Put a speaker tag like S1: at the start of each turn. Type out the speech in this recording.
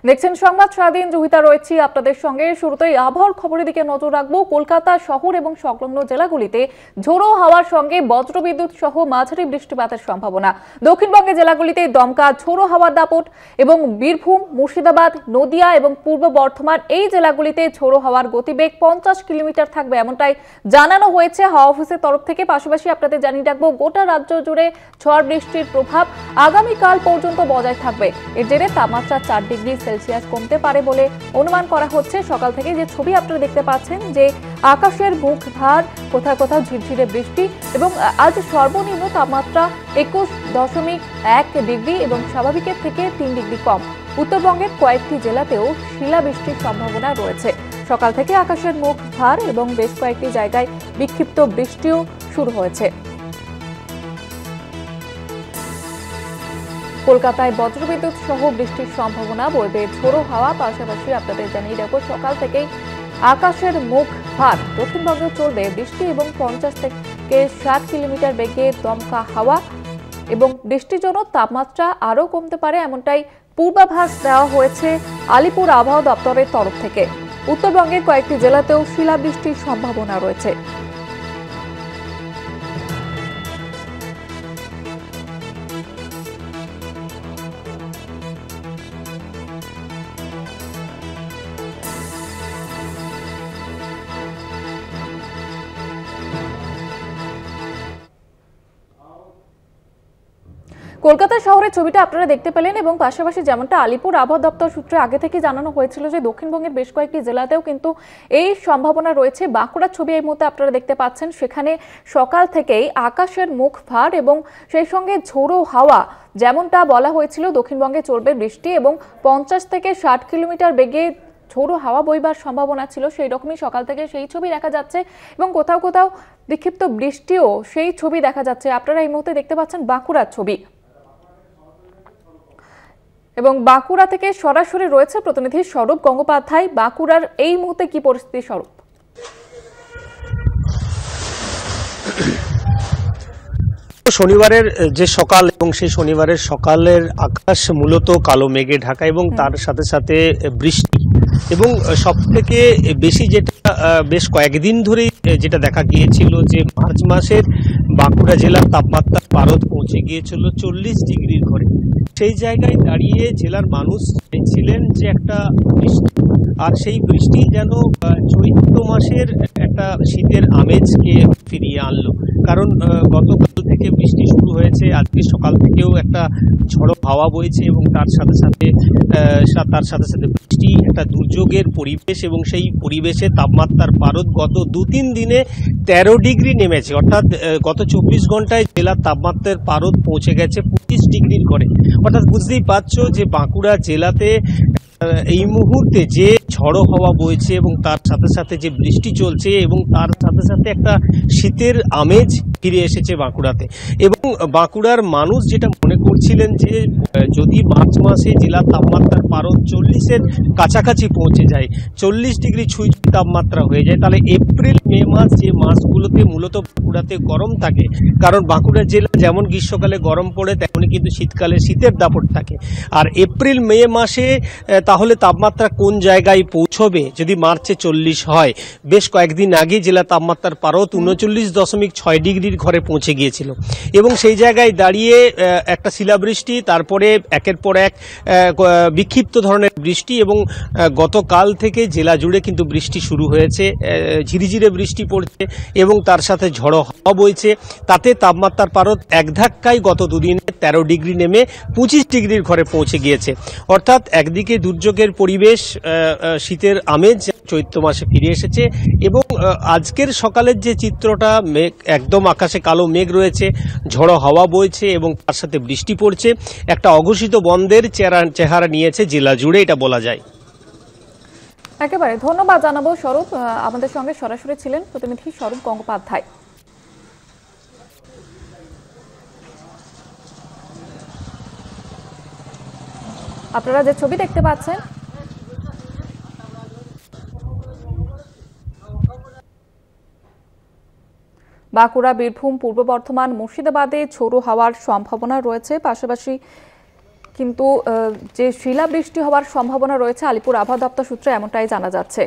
S1: দেখছেন সংবাদ স্বাধীন, জুহিতা রয়েছি আপনাদের সঙ্গে। শুরুতেই আবহাওয়ার খবরের দিকে নজর রাখবো। কলকাতা শহর এবং সংলগ্ন জেলাগুলিতে ঝোড়ো হাওয়ার সঙ্গে বজ্রবিদ্যুৎ সহ মাঝারি বৃষ্টিপাতের সম্ভাবনা। দক্ষিণবঙ্গের জেলাগুলিতে দমকা ঝোড়ো হাওয়ার দাপট এবং বীরভূম, মুর্শিদাবাদ, নদিয়া এবং পূর্ব বর্ধমান এই জেলাগুলিতে ঝোড়ো হাওয়ার গতিবেগ 50 কিলোমিটার থাকবে, এমনটাই জানানো হয়েছে হাওয়া অফিসের তরফ থেকে। পাশাপাশি আপনাদের জানিয়ে রাখবো, গোটা রাজ্য জুড়ে ঝড় বৃষ্টির প্রভাব আগামীকাল পর্যন্ত বজায় থাকবে। এর জেরে তাপমাত্রা 4 ডিগ্রি সেলসিয়াস কমতে পারে বলে অনুমান করা হচ্ছে। সকাল থেকে যে ছবি আপনারা দেখতে পাচ্ছেন, যে আকাশের মুখ ভার, কোথাও কোথাও ঝিরঝিরে বৃষ্টি এবং আজ সর্বনিম্ন তাপমাত্রা 21.1 ডিগ্রি এবং স্বাভাবিকের থেকে 3 ডিগ্রি কম। উত্তরবঙ্গের কয়েকটি জেলাতেও শিলাবৃষ্টির সম্ভাবনা রয়েছে। সকাল থেকে আকাশের মুখ ভার এবং বেশ কয়েকটি জায়গায় বিক্ষিপ্ত বৃষ্টিও শুরু হয়েছে। কলকাতায় বজ্রবিদ্যুৎ সহ বৃষ্টির সম্ভাবনা, বইবে ঝোড়ো হাওয়া। পাশাপাশি আপনাদের জানিয়ে রাখবো, সকাল থেকেই আকাশের মুখ ভার। দক্ষিণবঙ্গে চলবে বৃষ্টি এবং 50 থেকে 60 কিলোমিটার বেগে দমকা হাওয়া এবং বৃষ্টির জন্য তাপমাত্রা আরও কমতে পারে, এমনটাই পূর্বাভাস দেওয়া হয়েছে আলিপুর আবহাওয়া দপ্তরের তরফ থেকে। উত্তরবঙ্গের কয়েকটি জেলাতেও শিলাবৃষ্টির সম্ভাবনা রয়েছে। কলকাতা শহরের ছবিটা আপনারা দেখতে পেলেন এবং পাশাপাশি যেমনটা আলিপুর আবহাওয়া দপ্তর সূত্রে আগে থেকে জানানো হয়েছিল যে দক্ষিণবঙ্গের বেশ কয়েকটি জেলাতেও কিন্তু এই সম্ভাবনা রয়েছে। বাঁকুড়ার ছবি এই মুহূর্তে আপনারা দেখতে পাচ্ছেন, সেখানে সকাল থেকেই আকাশের মুখ ভার এবং সেই সঙ্গে ঝোড়ো হাওয়া। যেমনটা বলা হয়েছিল, দক্ষিণবঙ্গে চলবে বৃষ্টি এবং 50 থেকে 60 কিলোমিটার বেগে ঝোড়ো হাওয়া বইবার সম্ভাবনা ছিল। সেই রকমই সকাল থেকে সেই ছবি দেখা যাচ্ছে এবং কোথাও কোথাও বিক্ষিপ্ত বৃষ্টিও সেই ছবি দেখা যাচ্ছে। আপনারা এই মুহূর্তে দেখতে পাচ্ছেন বাঁকুড়ার ছবি এবং বাঁকুড়া থেকে সরাসরি রয়েছে প্রতিনিধি স্বরূপ গঙ্গোপাধ্যায়। বাঁকুড়ার এই মুহূর্তে কি পরিস্থিতি স্বরূপ?
S2: শনিবারের যে সকাল এবং সেই শনিবারের সকালের আকাশ মূলত কালো মেঘে ঢাকা এবং তার সাথে সাথে বৃষ্টি এবং সবথেকে বেশি যেটা বেশ কয়েকদিন ধরেই যেটা দেখা গিয়েছিল যে মার্চ মাসের বাঁকুড়া জেলার তাপমাত্রা পারদ পৌঁছে গিয়েছিল 40 ডিগ্রির ঘরে। সেই জায়গায় দাঁড়িয়ে জেলার মানুষ চাইছিলেন যে একটা বৃষ্টি, আর সেই বৃষ্টি যেন চৈত্র মাসের একটা শীতের আমেজকে ফিরিয়ে আনলো। কারণ গতকাল থেকে বৃষ্টি শুরু হয়েছে, আজকে সকাল থেকেও একটা ঝড়ো হাওয়া বইছে এবং তার সাথে সাথে বৃষ্টি, একটা দুর্যোগের পরিবেশ এবং সেই পরিবেশে তাপমাত্রার পারদ গত 2-3 দিনে 13 ডিগ্রি নেমেছে। অর্থাৎ গত 24 ঘন্টায় জেলার তাপমাত্রার পারদ পৌঁছে গেছে 25 ডিগ্রির ঘরে। অর্থাৎ বুঝতেই পারছো যে বাঁকুড়া জেলাতে এই মুহূর্তে যে ঝড়ো হাওয়া বইছে এবং তার সাথে সাথে যে বৃষ্টি চলছে এবং তার সাথে সাথে একটা শীতের আমেজ ফিরে এসেছে বাঁকুড়াতে। এবং বাঁকুড়ার মানুষ যেটা মনে করছিলেন যে যদি মার্চ মাসে জেলার তাপমাত্রার পারদ 40-এর কাছাকাছি পৌঁছে যায়, 40 ডিগ্রি ছুঁই তাপমাত্রা হয়ে যায়, তাহলে এপ্রিল মে মাস যে মাসগুলোতে মূলত বাঁকুড়াতে গরম থাকে, কারণ বাঁকুড়া জেলা যেমন গ্রীষ্মকালে গরম পড়ে তেমনি কিন্তু শীতকালে শীতের দাপট থাকে। আর এপ্রিল মে মাসে তাহলে তাপমাত্রা কোন জায়গায় পৌঁছবে যদি মার্চে 40 হয়? বেশ কয়েকদিন আগে জেলা তাপমাত্রার পারদ 39.6 ডিগ্রির ঘরে পৌঁছে গিয়েছিল এবং সেই জায়গায় দাঁড়িয়ে একটা শিলাবৃষ্টি, তারপরে একের পর এক বিক্ষিপ্ত ধরনের বৃষ্টি এবং গতকাল থেকে জেলা জুড়ে কিন্তু বৃষ্টি শুরু হয়েছে। ঝিরিঝিরে বৃষ্টি পড়ছে এবং তার সাথে ঝড়ো হাওয়া বইছে। তাতে তাপমাত্রার পারদ এক ধাক্কায় গত দুদিনে 13 ডিগ্রি নেমে 25 ডিগ্রির ঘরে পৌঁছে গিয়েছে। অর্থাৎ একদিকে দুর্যোগের পরিবেশ, শীতের আমেজ চৈত্র মাসে ফিরে এসেছে এবং আজকের সকালের যে চিত্রটা, মেঘ একদম আকাশে কালো মেঘ রয়েছে, ঝড়ো হাওয়া বইছে এবং তার সাথে বৃষ্টি পড়ছে, একটা অঘোষিত বন্ধের চেহারা নিয়েছে জেলা জুড়ে, এটা বলা যায়।
S1: একেবারে ধন্যবাদ জানাবো স্বরূপ। আমাদের সঙ্গে সরাসরি ছিলেন প্রতিনিধি স্বরূপ গঙ্গোপাধ্যায়। আপনারা যে ছবি দেখতে পাচ্ছেন, বাঁকুড়া, বীরভূম, পূর্ব বর্ধমান, মুর্শিদাবাদে ঝোড়ো হাওয়ার সম্ভাবনা রয়েছে। পাশাপাশি কিন্তু যে শিলাবৃষ্টি হওয়ার সম্ভাবনা রয়েছে আলিপুর আবহাওয়া দপ্তর সূত্রে এমনটাই জানা যাচ্ছে।